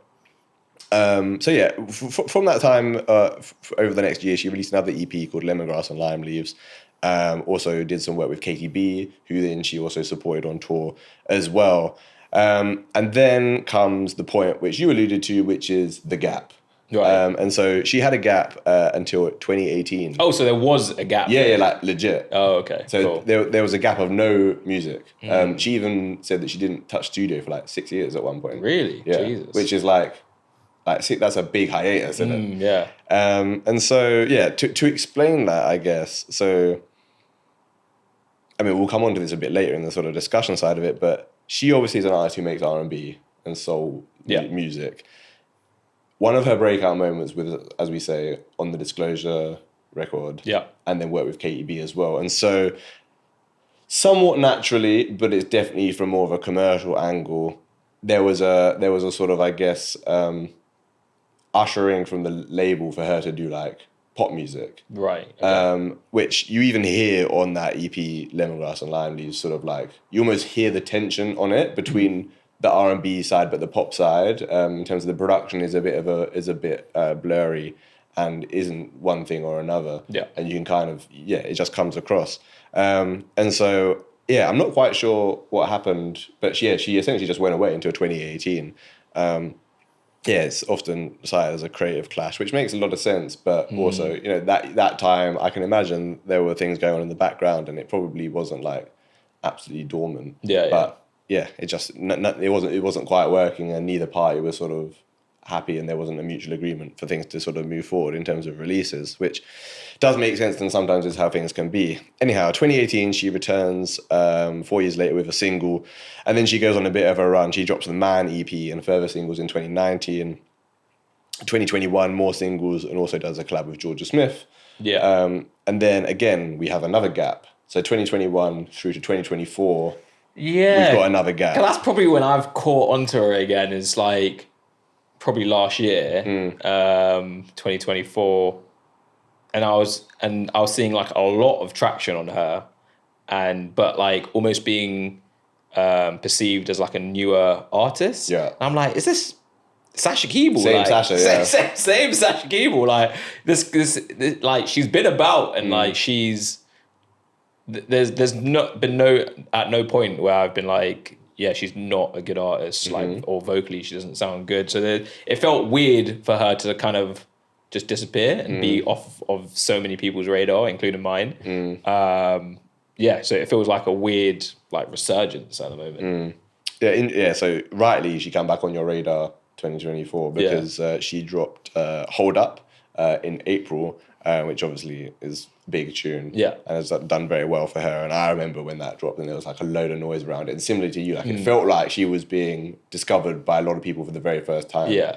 Speaker 2: So yeah, from that time, over the next year, she released another EP called Lemongrass and Lime Leaves. Also did some work with KTB, who then she also supported on tour as well. And then comes the point which you alluded to, which is the gap.
Speaker 1: Right.
Speaker 2: And so she had a gap until 2018.
Speaker 1: Oh, so there was a gap.
Speaker 2: Yeah, like legit.
Speaker 1: Oh, okay.
Speaker 2: So
Speaker 1: cool.
Speaker 2: there was a gap of no music. She even said that she didn't touch studio for like 6 years at one point.
Speaker 1: Really?
Speaker 2: Yeah.
Speaker 1: Jesus.
Speaker 2: Which is like that's a big hiatus, isn't it?
Speaker 1: Yeah.
Speaker 2: And so yeah, to explain that, I guess. So I mean, we'll come on to this a bit later in the sort of discussion side of it, but she obviously is an artist who makes R&B and soul music. One of her breakout moments was, as we say, on the Disclosure record. Yeah. And then worked with KTB as well. And so somewhat naturally, but it's definitely from more of a commercial angle, there was a sort of, I guess, ushering from the label for her to do like pop music.
Speaker 1: Right. Okay.
Speaker 2: Which you even hear on that EP Lemongrass and Lime Leaves, sort of like you almost hear the tension on it between the R&B side, but the pop side, in terms of the production, is a bit blurry, and isn't one thing or another. Yeah, and you can kind of it just comes across. And so I'm not quite sure what happened, but she essentially just went away until 2018. It's often cited as a creative clash, which makes a lot of sense, but also that time I can imagine there were things going on in the background, and it probably wasn't like absolutely dormant. But it wasn't quite working, and neither party was sort of happy, and there wasn't a mutual agreement for things to sort of move forward in terms of releases, which does make sense, and sometimes is how things can be. Anyhow, 2018, she returns 4 years later with a single, and then she goes on a bit of a run. She drops the Man EP and further singles in 2019. 2021, more singles, and also does a collab with Georgia Smith. Yeah. And then again, we have another gap. So 2021 through to 2024. Yeah, we've got another gap.
Speaker 1: That's probably when I've caught onto her again. Is like probably last year, 2024, and I was seeing like a lot of traction on her, but like almost being perceived as like a newer artist. Yeah, and I'm like, is this Sasha Keable?
Speaker 2: Same Sasha, yeah.
Speaker 1: Same Sasha Keable. Like this, like she's been about, and like she's. There's not been at no point where I've been like, yeah, she's not a good artist, like, or vocally she doesn't sound good. So it felt weird for her to kind of just disappear and be off of so many people's radar, including mine. So it feels like a weird like resurgence at the moment.
Speaker 2: So rightly she came back on your radar 2024 because she dropped Hold Up in April, which obviously is big tune, and has done very well for her. And I remember when that dropped, and there was like a load of noise around it. And similar to you, like it felt like she was being discovered by a lot of people for the very first time. Yeah,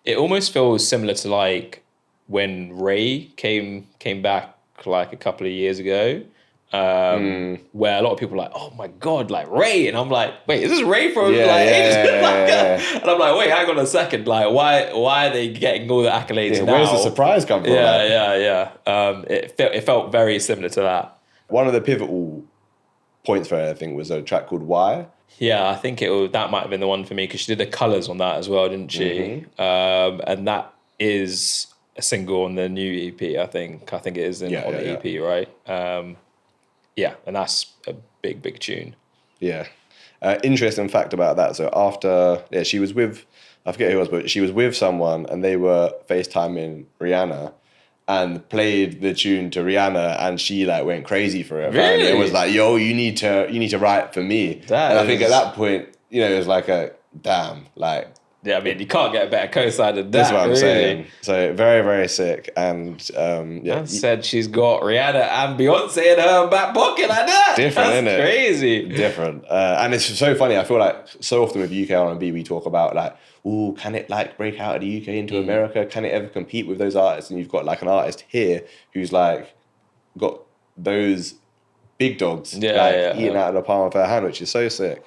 Speaker 1: it almost feels similar to like when Ray came back like a couple of years ago. Where a lot of people are like, oh my God, like Ray. And I'm like, wait, is this Ray from ages? And I'm like, wait, hang on a second. Like, why are they getting all the accolades now?
Speaker 2: Where's the surprise come from?
Speaker 1: Yeah. It felt very similar to that.
Speaker 2: One of the pivotal points for her, I think, was a track called Why.
Speaker 1: Yeah, I think that might have been the one for me because she did the colours on that as well, didn't she? And that is a single on the new EP. I think it is on the EP, right? Yeah, and that's a big tune.
Speaker 2: Yeah. Interesting fact about that. So after, she was with, I forget who it was, but she was with someone and they were FaceTiming Rihanna and played the tune to Rihanna and she like went crazy for it.
Speaker 1: Really?
Speaker 2: It was like, yo, you need to write for me. I think at that point, it was like damn, like.
Speaker 1: Yeah, I mean, you can't get a better co-side than that.
Speaker 2: That's what I'm saying. So very, very sick. And
Speaker 1: I said she's got Rihanna and Beyonce in her back pocket like that.
Speaker 2: Different, isn't it?
Speaker 1: Crazy.
Speaker 2: Different. And it's so funny. I feel like so often with UK R&B, we talk about like, ooh, can it like break out of the UK into America? Can it ever compete with those artists? And you've got like an artist here who's like got those big dogs eating out of the palm of her hand, which is so sick.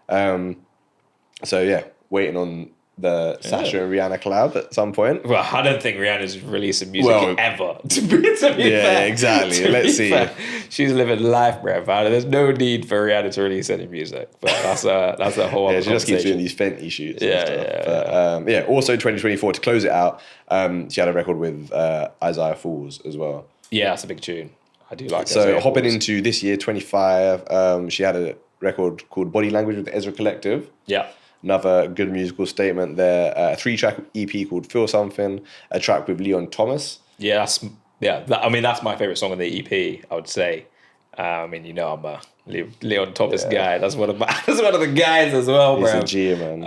Speaker 2: So yeah, waiting on the Sasha and Rihanna collab at some point.
Speaker 1: Well, I don't think Rihanna's releasing music ever. To be fair,
Speaker 2: exactly. Let's see.
Speaker 1: Fair. She's living life, bruv. There's no need for Rihanna to release any music. But that's a whole other
Speaker 2: she just keeps doing these Fenty shoots. Also 2024 to close it out. She had a record with Isaiah Falls as well.
Speaker 1: Yeah, that's a big tune. I do like.
Speaker 2: So hopping into this year, 25. She had a record called Body Language with the Ezra Collective.
Speaker 1: Yeah.
Speaker 2: Another good musical statement there. A 3-track EP called Feel Something. A track with Leon Thomas.
Speaker 1: Yeah, that's my favorite song on the EP. I would say. I'm a Leon Thomas guy. That's one of the guys as well, bro.
Speaker 2: He's a G, man.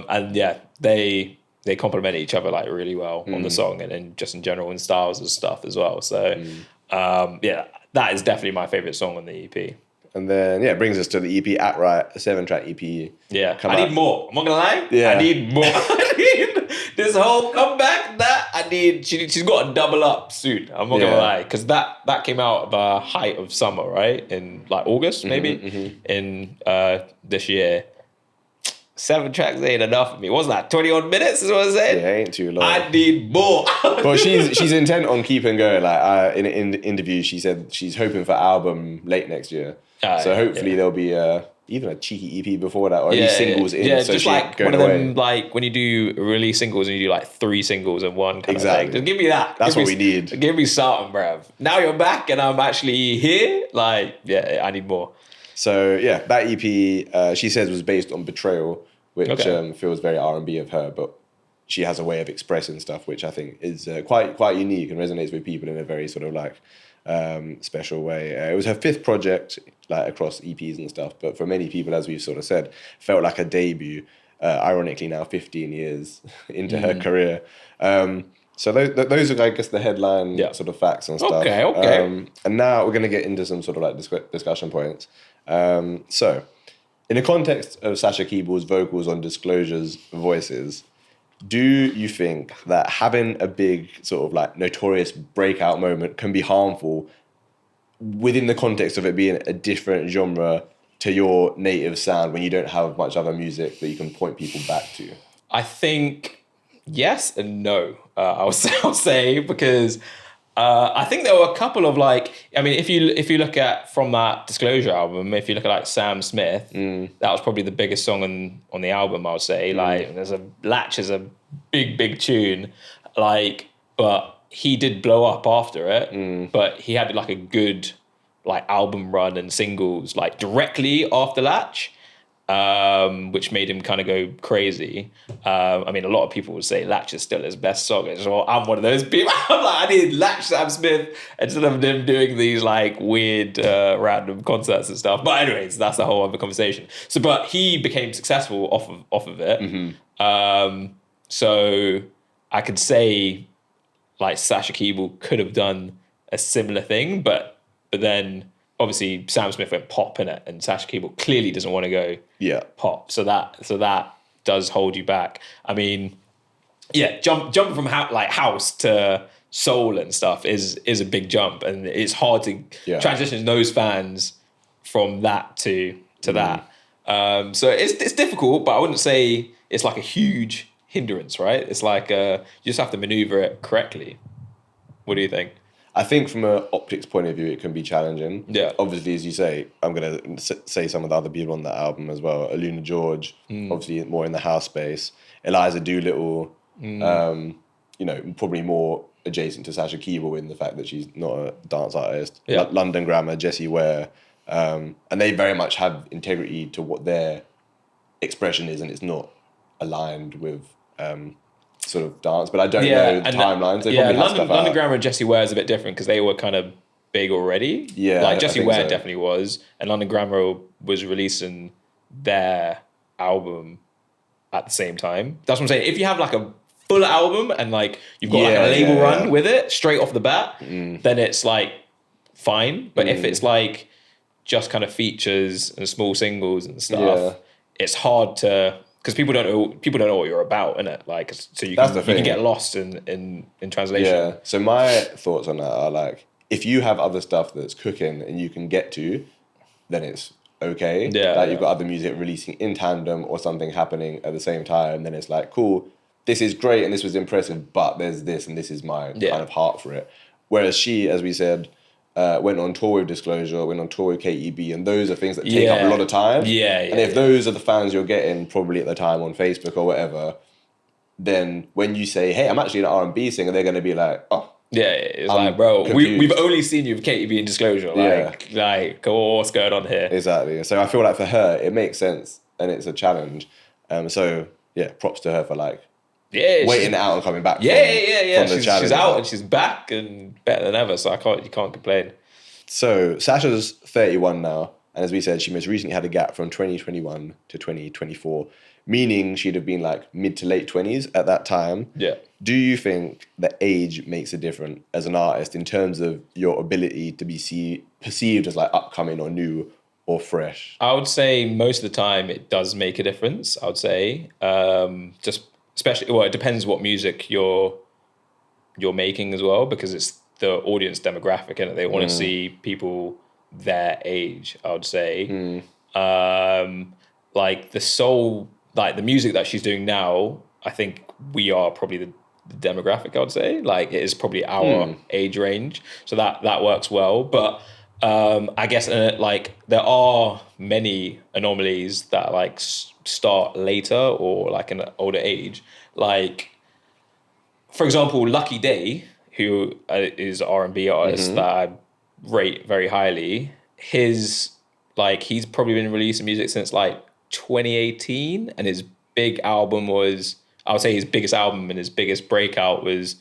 Speaker 1: And yeah, they complement each other like really well on the song and then just in general in styles and stuff as well. So that is definitely my favorite song on the EP.
Speaker 2: And then, it brings us to the EP, At Right, a 7-track EP.
Speaker 1: Yeah, I need more. I'm not gonna lie. Yeah. I need more. I need this whole comeback. She's got to double up soon. I'm not gonna lie, because that came out at the height of summer, right? In like August, maybe, in this year. 7 tracks ain't enough for me. What's that? 20-odd minutes is what I'm saying?
Speaker 2: Yeah, ain't too long.
Speaker 1: I need more.
Speaker 2: But she's intent on keeping going. Like in an interview, she said she's hoping for album late next year. So hopefully there'll be even a cheeky EP before that, or at least singles in.
Speaker 1: Yeah,
Speaker 2: so
Speaker 1: just like one of them, like when you do release singles and you do like 3 singles in one kind of thing. Just give me that.
Speaker 2: That's what we need.
Speaker 1: Give me something, bruv. Now you're back and I'm actually here. Like, I need more.
Speaker 2: So that EP, she says, was based on Betrayal, which feels very R&B of her, but she has a way of expressing stuff which I think is quite unique and resonates with people in a very sort of like special way. It was her 5th project, like across EPs and stuff, but for many people, as we've sort of said, felt like a debut. Ironically, now 15 years into her career. So those are, I guess, the headline sort of facts and stuff.
Speaker 1: Okay.
Speaker 2: And now we're going to get into some sort of like discussion points. So, in the context of Sasha Keable's vocals on Disclosure's Voices, do you think that having a big sort of like notorious breakout moment can be harmful within the context of it being a different genre to your native sound when you don't have much other music that you can point people back to?
Speaker 1: I think yes and no. I'll say because I think there were a couple of if you look at from that Disclosure album, if you look at like Sam Smith, that was probably the biggest song on the album. I would say Latch is a big tune, but he did blow up after it. But he had like a good album run and singles directly after Latch. Which made him kind of go crazy. A lot of people would say Latch is still his best song. So I'm one of those people. I'm like, I need Latch Sam Smith instead of them doing these weird random concerts and stuff. But anyways, that's a whole other conversation. So, but he became successful off of it. So I could say Sasha Keable could have done a similar thing, but then obviously Sam Smith went pop in it, and Sasha Keable clearly doesn't want to go pop. So that does hold you back. Jumping from house to soul and stuff is a big jump, and it's hard to transition those fans from that to that. So it's difficult, but I wouldn't say it's like a huge hindrance, right? It's you just have to maneuver it correctly. What do you think?
Speaker 2: I think from an optics point of view, it can be challenging.
Speaker 1: Yeah.
Speaker 2: Obviously, as you say, I'm going to say some of the other people on that album as well. Aluna George, obviously more in the house space. Eliza Doolittle, probably more adjacent to Sasha Keable in the fact that she's not a dance artist.
Speaker 1: Yeah.
Speaker 2: London Grammar, Jessie Ware. And they very much have integrity to what their expression is, and it's not aligned with sort of dance. But I don't know the timelines. They probably have stuff
Speaker 1: London
Speaker 2: out.
Speaker 1: Grammar and Jessie Ware is a bit different because they were kind of big already.
Speaker 2: Yeah,
Speaker 1: like Jessie Ware
Speaker 2: so.
Speaker 1: definitely was, and London Grammar was releasing their album at the same time. That's what I'm saying. If you have like a full album and like you've got like a label run with it straight off the bat, then it's like fine. But if it's like just kind of features and small singles and stuff, it's hard to. Because people don't know what you're about, innit? Like, so you can get lost in translation.
Speaker 2: Yeah. So my thoughts on that are like, if you have other stuff that's cooking and you can get to, then it's okay.
Speaker 1: Yeah.
Speaker 2: Like you've got other music releasing in tandem or something happening at the same time, then it's like, cool, this is great and this was impressive, but there's this and this is my kind of heart for it. Whereas she, as we said, went on tour with Disclosure, went on tour with KEB, and those are things that take up a lot of time. And if those are the fans you're getting probably at the time on Facebook or whatever, then when you say, hey, I'm actually an R&B singer, they're going to be like, oh.
Speaker 1: Yeah, it's like, bro, we've only seen you with KEB and Disclosure. Like, what's going on here?
Speaker 2: Exactly. So I feel like for her, it makes sense and it's a challenge. So, props to her for like waiting it out and coming back.
Speaker 1: She's out and she's back and better than ever. So you can't complain.
Speaker 2: So Sasha's 31 now, and as we said, she most recently had a gap from 2021 to 2024, meaning she'd have been like mid to late 20s at that time.
Speaker 1: Yeah.
Speaker 2: Do you think that age makes a difference as an artist in terms of your ability to be perceived as like upcoming or new or fresh?
Speaker 1: I would say most of the time it does make a difference. I would say just. Especially, it depends what music you're making as well, because it's the audience demographic and they want to see people their age. I would say, like the soul, like the music that she's doing now. I think we are probably the demographic. I would say, like it is probably our age range, so that works well. But I guess like there are many anomalies that like start later or like an older age. Like, for example, Lucky Day, who is an R&B artist that I rate very highly. He's probably been releasing music since like 2018, and his big album was, I would say his biggest album and his biggest breakout was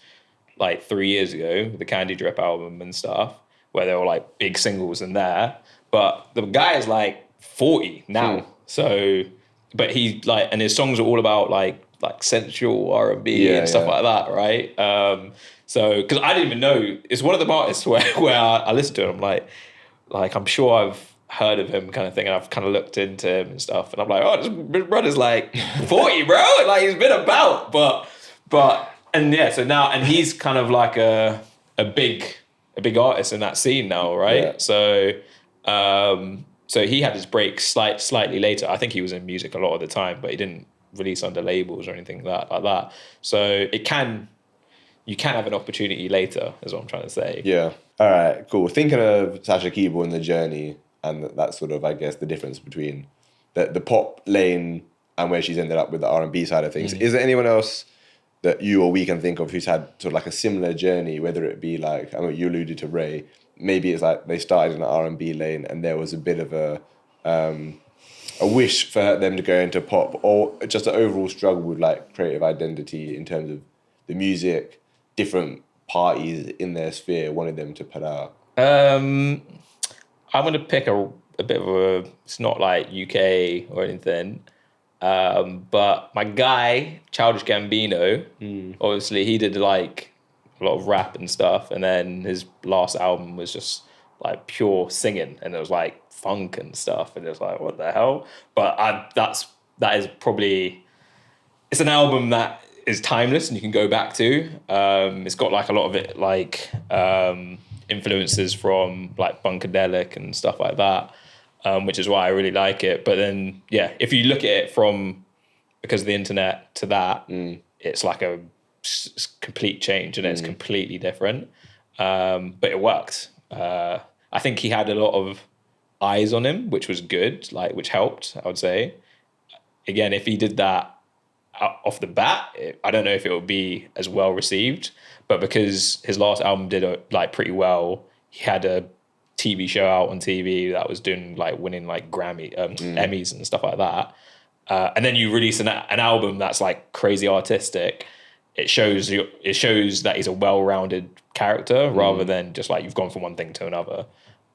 Speaker 1: like 3 years ago, the Candy Drip album and stuff, where there were like big singles in there. But the guy is like 40 now. So, but he like, and his songs are all about like sensual R&B and stuff like that, right? So, because I didn't even know, it's one of the artists where I listen to it, I'm like I'm sure I've heard of him kind of thing, and I've kind of looked into him and stuff, and I'm like, oh, this brother's like 40, bro, like he's been about, but and yeah, so now, and he's kind of like a big artist in that scene now, right? So he had his break slightly later. I think he was in music a lot of the time, but he didn't release under labels or anything like that. So you can have an opportunity later, is what I'm trying to say.
Speaker 2: Yeah. All right, cool. Thinking of Sasha Keable and the journey, and that's sort of, I guess, the difference between the pop lane and where she's ended up with the R&B side of things. Is there anyone else that you or we can think of who's had sort of like a similar journey, whether it be like, I mean, you alluded to Ray, maybe it's like they started in the R&B lane and there was a bit of a wish for them to go into pop, or just an overall struggle with like creative identity in terms of the music, different parties in their sphere wanted them to put out?
Speaker 1: I'm going to pick a bit of a, it's not like UK or anything, but my guy, Childish Gambino, obviously he did like a lot of rap and stuff, and then his last album was just like pure singing, and it was like funk and stuff, and it was like, what the hell? But that is probably, it's an album that is timeless and you can go back to. It's got like a lot of it, like influences from like Funkadelic and stuff like that, which is why I really like it. But then, yeah, if you look at it from, because of the internet to that, it's like a complete change, and it's completely different. but it worked. I think he had a lot of eyes on him, which was good, like which helped, I would say. Again, if he did that off the bat, I don't know if it would be as well received, but because his last album did like pretty well, he had a TV show out on TV that was doing like winning like Emmys and stuff like that. And then you release an album that's like crazy artistic. It shows that he's a well-rounded character rather than just like you've gone from one thing to another.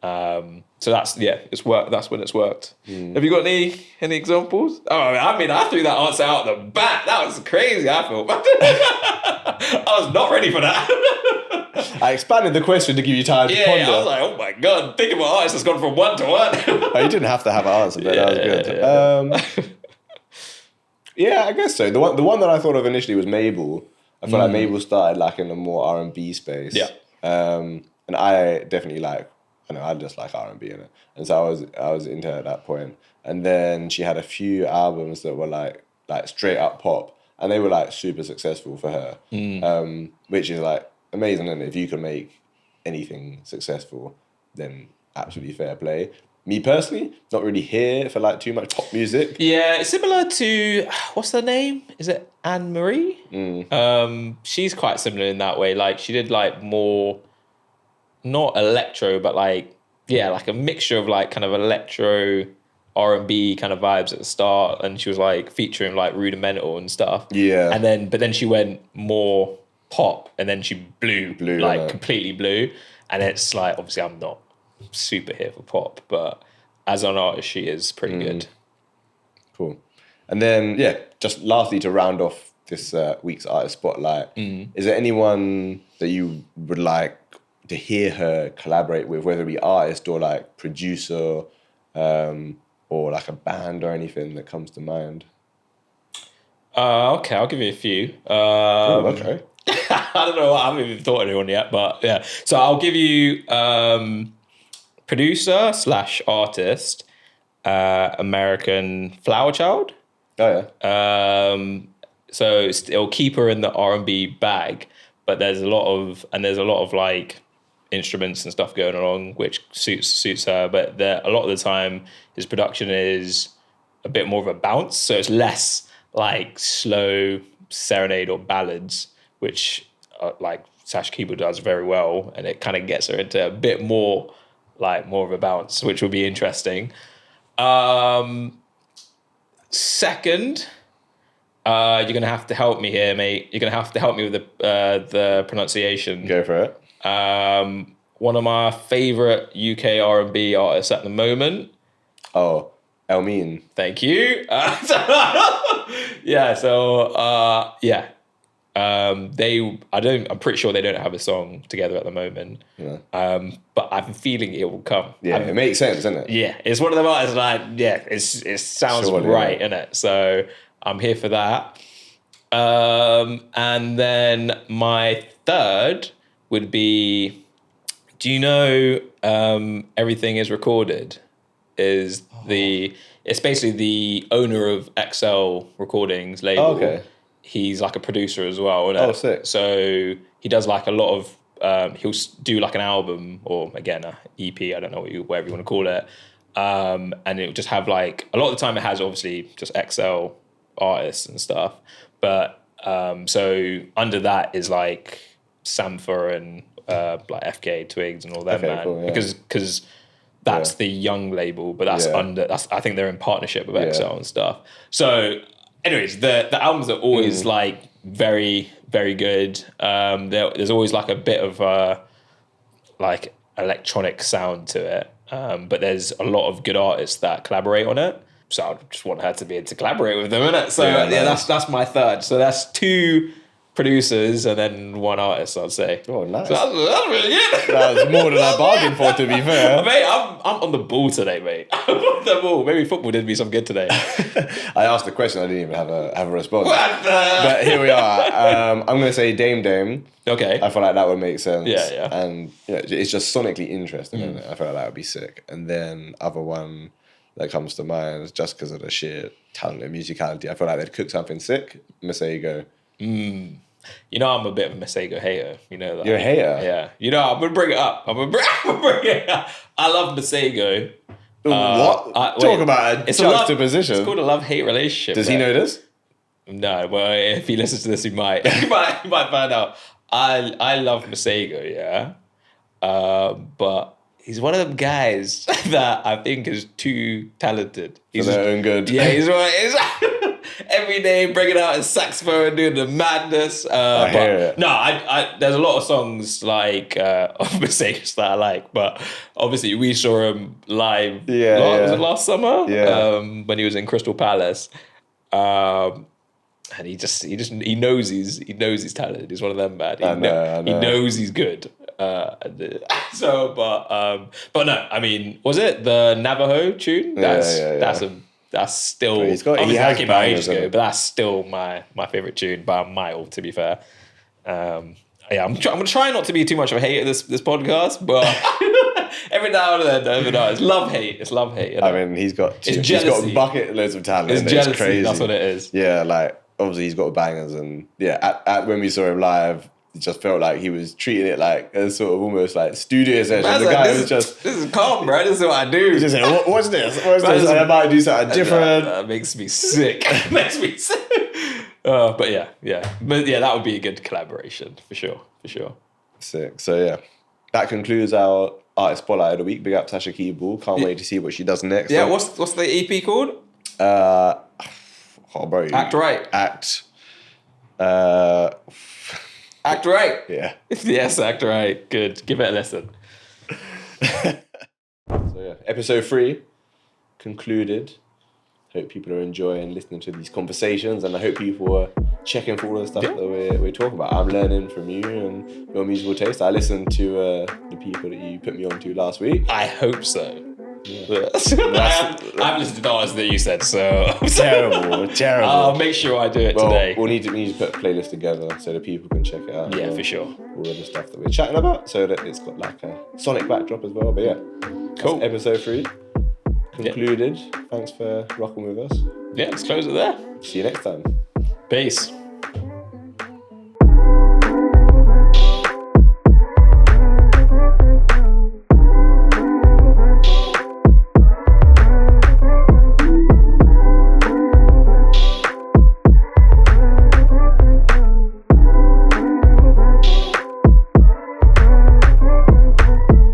Speaker 1: So it's worked. That's when it's worked. Have you got any examples? Oh, I mean, I threw that answer out the back. That was crazy. I feel I was not ready for that.
Speaker 2: I expanded the question to give you time to ponder.
Speaker 1: Yeah, I was like, oh my god, think about artists has gone from 1 to 1.
Speaker 2: You didn't have to have an answer, but that was good. Yeah, I guess so. The one that I thought of initially was Mabel. I feel like Mabel started like in a more R&B space.
Speaker 1: Yeah.
Speaker 2: And I definitely I just like R&B in it. And so I was into her at that point. And then she had a few albums that were like straight up pop, and they were like super successful for her. Which is like amazing, and if you can make anything successful, then absolutely fair play. Me personally, not really here for like too much pop music.
Speaker 1: Yeah, it's similar to, what's her name? Is it Anne Marie? She's quite similar in that way. Like she did like more, not electro, but like, yeah, like a mixture of like kind of electro R&B kind of vibes at the start. And she was like featuring like Rudimental and stuff.
Speaker 2: Yeah.
Speaker 1: But then she went more pop, and then she blew like completely blew. And it's like, obviously I'm not super here for pop, but as an artist she is pretty good.
Speaker 2: Cool. And then just lastly to round off this week's artist spotlight, is there anyone that you would like to hear her collaborate with, whether it be artist or like producer, or like a band or anything that comes to mind?
Speaker 1: Okay, I'll give you a few.
Speaker 2: Okay.
Speaker 1: I don't know, I haven't even thought of anyone yet, but yeah. So I'll give you producer / artist, American Flower Child.
Speaker 2: Oh yeah.
Speaker 1: So it'll keep her in the R&B bag, but there's a lot of like instruments and stuff going along, which suits her. But a lot of the time, his production is a bit more of a bounce, so it's less like slow serenade or ballads, which like Sasha Keable does very well, and it kind of gets her into a bit more of a bounce, which will be interesting. Second, you're gonna have to help me here, mate. You're gonna have to help me with the pronunciation.
Speaker 2: Go for it.
Speaker 1: One of my favorite UK R&B artists at the moment.
Speaker 2: Oh, Elmine.
Speaker 1: Thank you. I'm pretty sure they don't have a song together at the moment. Yeah. But I'm feeling it will come.
Speaker 2: Yeah, it makes sense, doesn't it?
Speaker 1: Yeah, it's one of the artists like, it sounds surely, right, innit? So I'm here for that. And then my third would be, do you know Everything Is Recorded? It's basically the owner of XL Recordings label.
Speaker 2: Oh, okay.
Speaker 1: He's like a producer as well.
Speaker 2: Oh, sick.
Speaker 1: So he does like a lot of, he'll do like an album or again, an EP, I don't know whatever you want to call it. And it'll just have like, a lot of the time it has obviously just XL artists and stuff. But so under that is like Sampha and like FK Twigs and all that, man. Cool, yeah. Because that's the young label, but I think they're in partnership with XL and stuff. So anyways, the albums are always like very, very good. There's always like a bit of like electronic sound to it. But there's a lot of good artists that collaborate on it. So I just want her to be able to collaborate with them, innit? So that's my third. So that's two producers and then one artist, I'd say.
Speaker 2: Oh, nice.
Speaker 1: So that's really good.
Speaker 2: That's more than I bargained for, to be fair.
Speaker 1: Mate, I'm on the ball today, mate. I'm on the ball. Maybe football did me some good today.
Speaker 2: I asked the question, I didn't even have a response. But here we are. I'm going to say Dame Dame.
Speaker 1: Okay.
Speaker 2: I feel like that would make sense.
Speaker 1: Yeah.
Speaker 2: And it's just sonically interesting, isn't it? I feel like that would be sick. And then other one that comes to mind, just because of the sheer talent and musicality, I feel like they'd cook something sick. Masego.
Speaker 1: You know, I'm a bit of a Masego hater. You know that.
Speaker 2: You're a hater?
Speaker 1: Yeah. You know, I'm gonna bring it up. I'm gonna bring it up. I love Masego.
Speaker 2: What? Talk about a juxtaposition.
Speaker 1: It's called a love-hate relationship.
Speaker 2: Does he know this?
Speaker 1: No. Well, if he listens to this, he might. he might find out. I love Masego. Yeah. But he's one of them guys that I think is too talented. He's
Speaker 2: for their own good.
Speaker 1: Yeah, he's every day bringing out his saxophone, doing the madness.
Speaker 2: I hear it.
Speaker 1: No, I there's a lot of songs like of Masego that I like, but obviously we saw him live. Was it last summer?
Speaker 2: Yeah.
Speaker 1: When he was in Crystal Palace. And he knows he's talented. He's one of them, man. I know. He knows he's good. But no, I mean, was it the Navajo tune? That's still. He has came out ages ago, but that's still my favorite tune by a mile. To be fair, I'm gonna try not to be too much of a hater this podcast, but every now and then, it's love hate. It's love hate. You know?
Speaker 2: I mean, he's got bucket loads of talent.
Speaker 1: It's jealousy.
Speaker 2: Crazy.
Speaker 1: That's what it is.
Speaker 2: Yeah, like obviously he's got bangers, and at when we saw him live, it just felt like he was treating it like a sort of almost like studio session. This
Speaker 1: is calm, bro. This is what I do.
Speaker 2: He's just saying, what's this? I might do something different.
Speaker 1: That makes me sick. But yeah, that would be a good collaboration for sure.
Speaker 2: Sick. So yeah, that concludes our artist spotlight of the week. Big up Sasha Keable. Can't wait to see what she does next.
Speaker 1: Yeah, what's the EP called?
Speaker 2: Bro,
Speaker 1: Act Right. Act Right.
Speaker 2: Yeah.
Speaker 1: Yes, Act Right. Good. Give it a listen.
Speaker 2: So yeah, episode 3 concluded. Hope people are enjoying listening to these conversations, and I hope people are checking for all the stuff that we're talking about. I'm learning from you and your musical taste. I listened to the people that you put me on to last week.
Speaker 1: I hope so. Yeah. I haven't listened to the artists that you said, so
Speaker 2: terrible.
Speaker 1: I'll make sure I do it today.
Speaker 2: We need to put a playlist together so that people can check it out.
Speaker 1: Yeah, for sure.
Speaker 2: All of the stuff that we're chatting about, so that it's got like a sonic backdrop as well. But yeah,
Speaker 1: cool.
Speaker 2: Episode 3 concluded. Thanks for rocking with us.
Speaker 1: Yeah, let's close it there.
Speaker 2: See you next time.
Speaker 1: Peace.